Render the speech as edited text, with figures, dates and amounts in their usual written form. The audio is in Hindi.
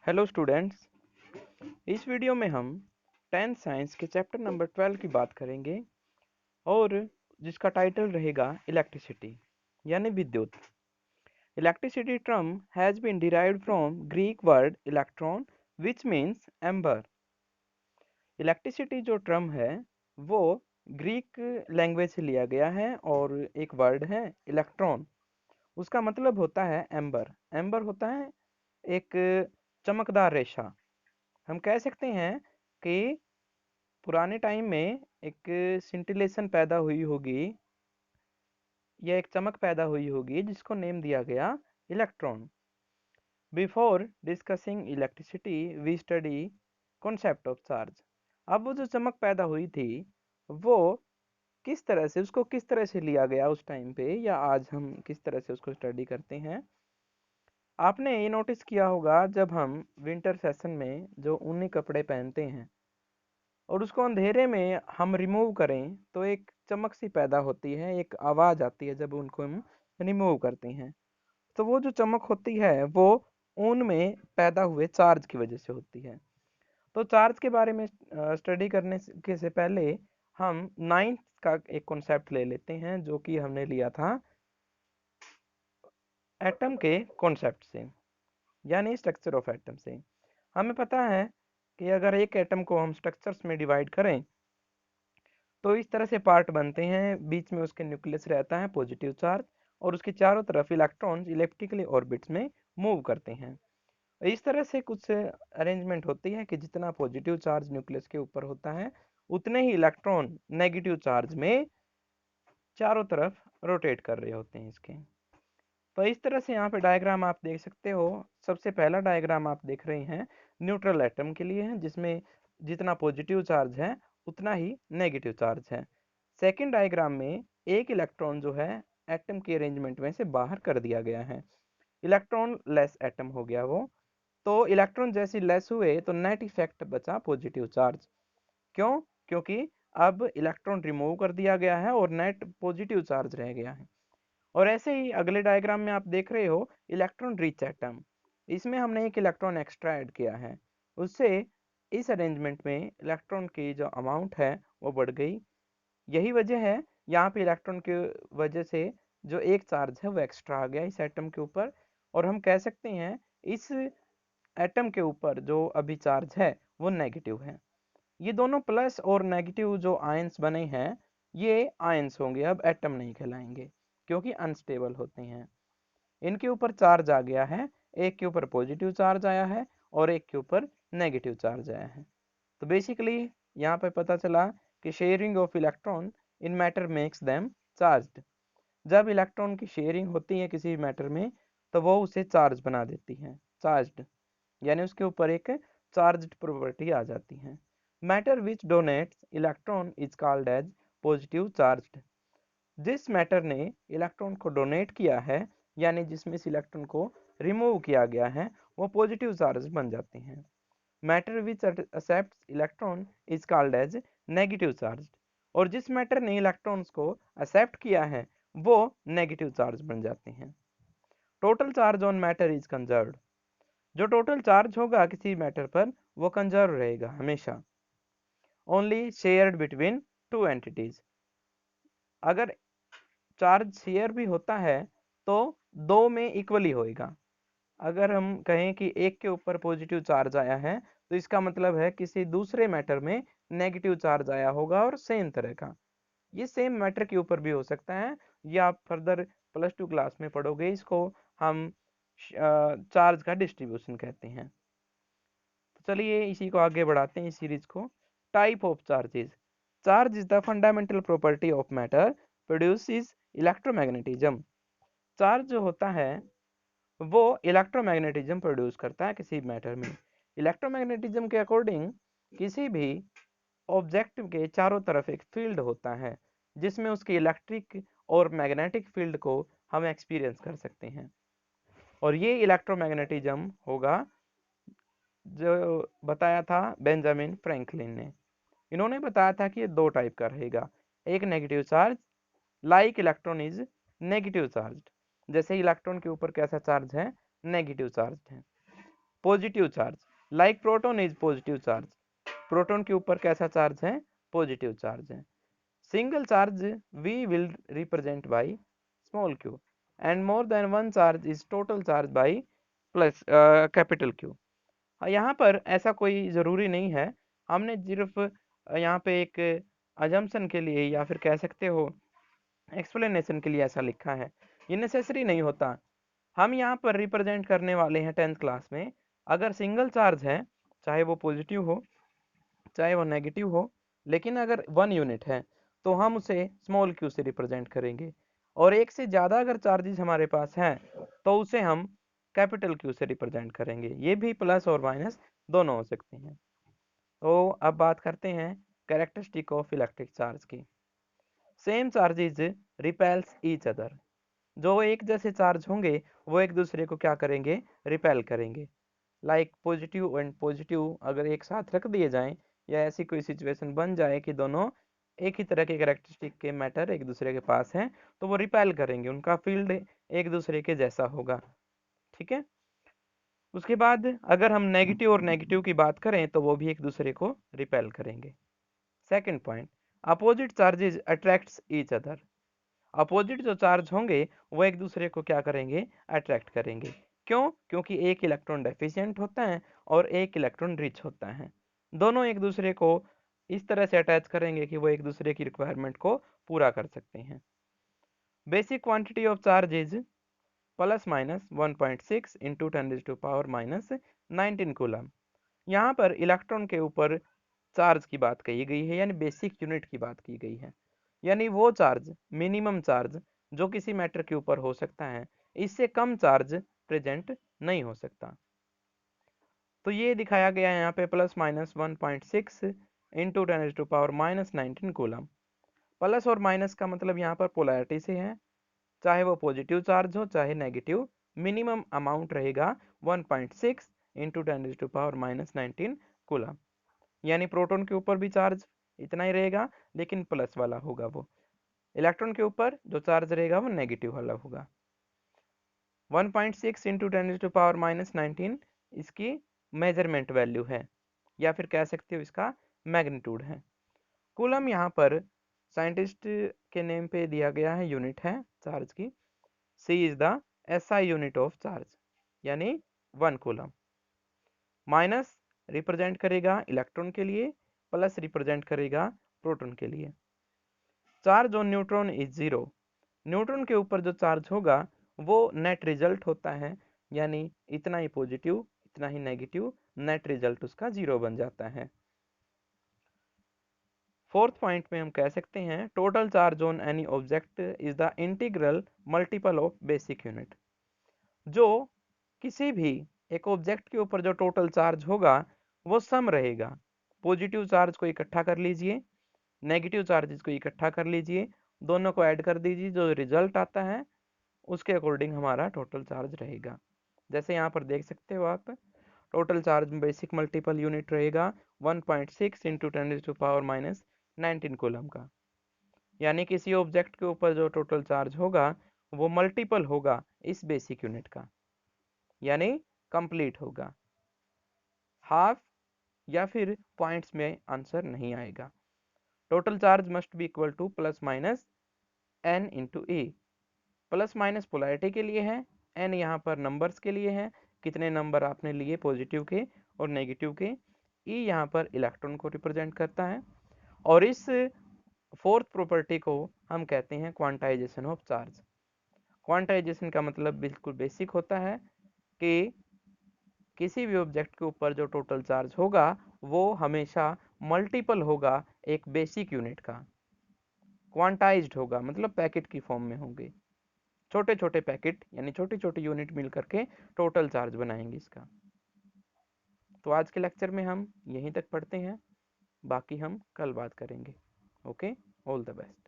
Hello students. इस वीडियो में हम 10th साइंस के चैप्टर नंबर 12 की बात करेंगे और जिसका टाइटल रहेगा इलेक्ट्रिसिटी यानी विद्युत। Electricity term has been derived from Greek word electron which means amber. Electricity जो टर्म है वो ग्रीक लैंग्वेज से लिया गया है और एक वर्ड है इलेक्ट्रॉन। उसका मतलब होता है एम्बर। एम्बर होता है एक चमकदार रेशा। हम कह सकते हैं कि पुराने टाइम में एक सिंटिलेशन पैदा हुई होगी या एक चमक पैदा हुई होगी जिसको नेम दिया गया electron. Before discussing electricity we study concept of charge. अब वो जो चमक पैदा हुई थी वो किस तरह से लिया गया उस टाइम पे, या आज हम किस तरह से उसको स्टडी करते हैं। आपने ये नोटिस किया होगा जब हम विंटर सेशन में जो ऊनी कपड़े पहनते हैं और उसको अंधेरे में हम रिमूव करें तो एक चमक सी पैदा होती है, एक आवाज़ आती है जब उनको हम रिमूव करते हैं। तो वो जो चमक होती है वो ऊन में पैदा हुए चार्ज की वजह से होती है। तो चार्ज के बारे में स्टडी करने से पहले हम नाइन्थ का एक कॉन्सेप्ट ले लेते हैं जो कि हमने लिया था एटम के कॉन्सेप्ट से, यानी स्ट्रक्चर ऑफ एटम से। हमें पता है कि अगर एक एटम को हम स्ट्रक्चर्स में डिवाइड करें तो इस तरह से पार्ट बनते हैं। बीच में उसके न्यूक्लियस रहता है पॉजिटिव चार्ज और उसके चारों तरफ इलेक्ट्रॉन्स इलेप्टिकली ऑर्बिट्स में मूव करते हैं। इस तरह से कुछ अरेंजमेंट होती है कि जितना पॉजिटिव चार्ज न्यूक्लियस के ऊपर होता है उतने ही इलेक्ट्रॉन नेगेटिव चार्ज में चारों तरफ रोटेट कर रहे होते हैं इसके। तो इस तरह से यहाँ पे डायग्राम आप देख सकते हो। सबसे पहला डायग्राम आप देख रहे हैं न्यूट्रल एटम के लिए है, जिसमें जितना पॉजिटिव चार्ज है उतना ही नेगेटिव चार्ज है। सेकंड डायग्राम में एक इलेक्ट्रॉन जो है एटम के अरेंजमेंट में से बाहर कर दिया गया है, इलेक्ट्रॉन लेस एटम हो गया वो। तो इलेक्ट्रॉन जैसे लेस हुए तो नेट इफेक्ट बचा पॉजिटिव चार्ज। क्यों? क्योंकि अब इलेक्ट्रॉन रिमूव कर दिया गया है और नेट पॉजिटिव चार्ज रह गया है। और ऐसे ही अगले डायग्राम में आप देख रहे हो इलेक्ट्रॉन रिच एटम। इसमें हमने एक इलेक्ट्रॉन एक्स्ट्रा ऐड किया है, उससे इस अरेंजमेंट में इलेक्ट्रॉन की जो अमाउंट है वो बढ़ गई। यही वजह है यहाँ पे इलेक्ट्रॉन की वजह से जो एक चार्ज है वो एक्स्ट्रा आ गया इस एटम के ऊपर। और हम कह सकते हैं इस एटम के ऊपर जो अभी चार्ज है वो नेगेटिव है। ये दोनों प्लस और नेगेटिव जो आयंस बने हैं ये आयंस होंगे, अब एटम नहीं कहलाएंगे क्योंकि अनस्टेबल होते हैं। इनके ऊपर चार्ज आ गया है, एक के ऊपर पॉजिटिव चार्ज आया है और एक के ऊपर नेगेटिव चार्ज आया है। तो बेसिकली यहाँ पे पता चला कि sharing of electron in matter makes them charged. जब इलेक्ट्रॉन की शेयरिंग होती है किसी मैटर में तो वो उसे चार्ज बना देती है, चार्ज्ड, यानी उसके ऊपर एक चार्ज्ड प्रॉपर्टी आ जाती है। Matter which donates electron is called as positive charged. जिस मैटर ने इलेक्ट्रॉन को डोनेट किया है यानी जिसमें इस इलेक्ट्रॉन को रिमूव किया गया है वो पॉजिटिव चार्ज बन जाते हैं। Matter which accepts electron is called as negative charge. और जिस मैटर ने इलेक्ट्रॉन्स को एक्सेप्ट किया है वो नेगेटिव चार्ज बन जाते हैं। Total charge on matter is conserved. जो टोटल चार्ज होगा किसी मैटर पर वो कंजर्व रहेगा हमेशा। Only shared between two entities. अगर चार्ज शेयर भी होता है तो दो में इक्वली होएगा। अगर हम कहें कि एक के ऊपर पॉजिटिव चार्ज आया है तो इसका मतलब है किसी दूसरे मैटर में नेगेटिव चार्ज आया होगा और सेम तरह का। ये सेम मैटर के ऊपर भी हो सकता है, ये आप फर्दर +2 क्लास में पढ़ोगे। इसको हम चार्ज का डिस्ट्रीब्यूशन कहते हैं। तो चलिए इसी को आगे बढ़ाते हैं इस सीरीज को। Type of charges. Charge is the fundamental property of matter produces electromagnetism. Charge जो होता है वो इलेक्ट्रोमैग्नेटिज्म प्रोड्यूस करता है किसी मैटर में। इलेक्ट्रोमैग्नेटिज्म के अकॉर्डिंग किसी भी ऑब्जेक्ट के चारों तरफ एक फील्ड होता है जिसमें उसकी इलेक्ट्रिक और मैग्नेटिक फील्ड को हम एक्सपीरियंस कर सकते हैं। और ये इलेक्ट्रोमैग्नेटिज्म होगा जो बताया था बेंजामिन फ्रैंकलिन ने। इन्होंने बताया था कि ये दो टाइप का रहेगा, एक negative charge like electron is negative charge. जैसे इलेक्ट्रॉन के ऊपर कैसा चार्ज है, नेगेटिव चार्ज है। Positive charge, like proton is positive charge, proton के ऊपर कैसा चार्ज है, पॉजिटिव चार्ज है। Single charge we will represent by small q and more than one charge is total charge by plus capital Q. यहाँ पर ऐसा कोई ज़रूरी नहीं है, हमने सिर्फ यहाँ पे एक अजम्पशन के लिए या फिर कह सकते हो एक्सप्लेनेशन के लिए ऐसा लिखा है, ये नेसेसरी नहीं होता। हम यहाँ पर रिप्रेजेंट करने वाले हैं 10th क्लास में, अगर सिंगल चार्ज है चाहे वो पॉजिटिव हो चाहे वो नेगेटिव हो, लेकिन अगर 1 यूनिट है तो हम उसे स्मॉल क्यू से रिप्रेजेंट करेंगे, और एक से ज़्यादा अगर चार्जेस हमारे पास हैं तो उसे हम कैपिटल क्यू से रिप्रेजेंट करेंगे। ये भी प्लस और माइनस दोनों हो सकते हैं। तो अब बात करते हैं कैरेक्टरिस्टिक ऑफ इलेक्ट्रिक चार्ज की। Same charges repels each other, जो एक जैसे चार्ज होंगे वो एक दूसरे को क्या करेंगे, रिपेल करेंगे। लाइक पॉजिटिव एंड पॉजिटिव अगर एक साथ रख दिए जाएं या ऐसी कोई सिचुएशन बन जाए कि दोनों एक ही तरह के कैरेक्टरिस्टिक के मैटर एक दूसरे के पास हैं, तो वो रिपेल करेंगे, उनका फील्ड एक दूसरे के जैसा होगा। ठीक है, उसके बाद अगर हम नेगेटिव और नेगेटिव की बात करें तो वो भी एक दूसरे को रिपेल करेंगे। Second point, opposite charges attracts each other, opposite जो चार्ज होंगे वो एक दूसरे को क्या करेंगे, अट्रैक्ट करेंगे। क्यों? क्योंकि एक इलेक्ट्रॉन डेफिशिएंट होता है और एक इलेक्ट्रॉन रिच होता है, दोनों एक दूसरे को इस तरह से अटैच करेंगे कि वो एक दूसरे की रिक्वायरमेंट को पूरा कर सकते हैं। Basic quantity of charge is plus minus 1.6 into 10⁻⁻19 coulomb. यहाँ पर इलेक्ट्रॉन के ऊपर चार्ज की बात कही गई है, यानी बेसिक यूनिट की बात की गई है, यानी वो चार्ज, मिनिमम चार्ज जो किसी मैटर के ऊपर हो सकता है, इससे कम चार्ज प्रेजेंट नहीं हो सकता। तो ये दिखाया गया है यहाँ पे plus minus 1.6 into 10⁻⁻19 coulomb. Plus और माइनस का मतलब यहाँ पर पोलैरिटी से है, चाहे वो पॉजिटिव चार्ज हो चाहे नेगेटिव, मिनिमम अमाउंट रहेगा 1.6 इंटू 10⁻⁻19 कूलम। यानी प्रोटॉन के ऊपर भी चार्ज इतना ही रहेगा लेकिन प्लस वाला होगा, वो इलेक्ट्रॉन के ऊपर जो चार्ज रहेगा वो नेगेटिव वाला होगा। 1.6 इंटू 10⁻⁻19 इसकी मेजरमेंट वैल्यू है या फिर कह सकते हो इसका मैग्नीट्यूड है। कूलम यहाँ पर साइंटिस्ट के नेम पे दिया गया है, यूनिट है चार्ज की। C is the SI unit of charge, यानी 1 कूलम। माइनस रिप्रेजेंट करेगा इलेक्ट्रॉन के लिए, प्लस रिप्रेजेंट करेगा प्रोटॉन के लिए। Charge on neutron is 0, neutron के ऊपर जो चार्ज होगा वो नेट रिजल्ट होता है, यानी इतना ही पॉजिटिव इतना ही नेगेटिव, नेट रिजल्ट उसका 0 बन जाता है। फोर्थ पॉइंट में हम कह सकते हैं total charge on any object is the integral multiple of basic unit. जो किसी भी एक ऑब्जेक्ट के ऊपर जो टोटल चार्ज होगा वो सम रहेगा। पॉजिटिव चार्ज को इकट्ठा कर लीजिए, नेगेटिव चार्जेस को इकट्ठा कर लीजिए, दोनों को ऐड कर दीजिए, जो रिजल्ट आता है उसके अकॉर्डिंग हमारा टोटल चार्ज रहेगा। जैसे यहाँ पर देख सकते हो आप, total charge basic multiple unit रहेगा 1.6 इंटू 10⁻⁻19 कूलम का, यानी किसी ऑब्जेक्ट के ऊपर जो टोटल चार्ज होगा वो मल्टीपल होगा इस बेसिक यूनिट का, यानी कंप्लीट होगा। हाफ या फिर पॉइंट्स में आंसर नहीं आएगा। Total charge must be equal two plus minus n into A. Plus minus polarity के लिए है, n यहाँ पर नंबर्स के लिए है, कितने नंबर आपने लिए पॉजिटिव के और नेगेटिव के। e यहाँ पर इलेक्ट्रॉन को रिप्रेजेंट करता है, और इस फोर्थ प्रॉपर्टी को हम कहते हैं क्वांटाइजेशन ऑफ चार्ज। क्वांटाइजेशन का मतलब बिल्कुल बेसिक होता है कि किसी भी ऑब्जेक्ट के ऊपर जो टोटल चार्ज होगा वो हमेशा मल्टीपल होगा एक बेसिक यूनिट का। क्वांटाइज्ड होगा मतलब पैकेट की फॉर्म में होंगे, छोटे छोटे पैकेट यानी छोटी छोटी यूनिट मिल करके टोटल चार्ज बनाएंगे इसका। तो आज के लेक्चर में हम यहीं तक पढ़ते हैं, बाकी हम कल बात करेंगे। Okay, all the best.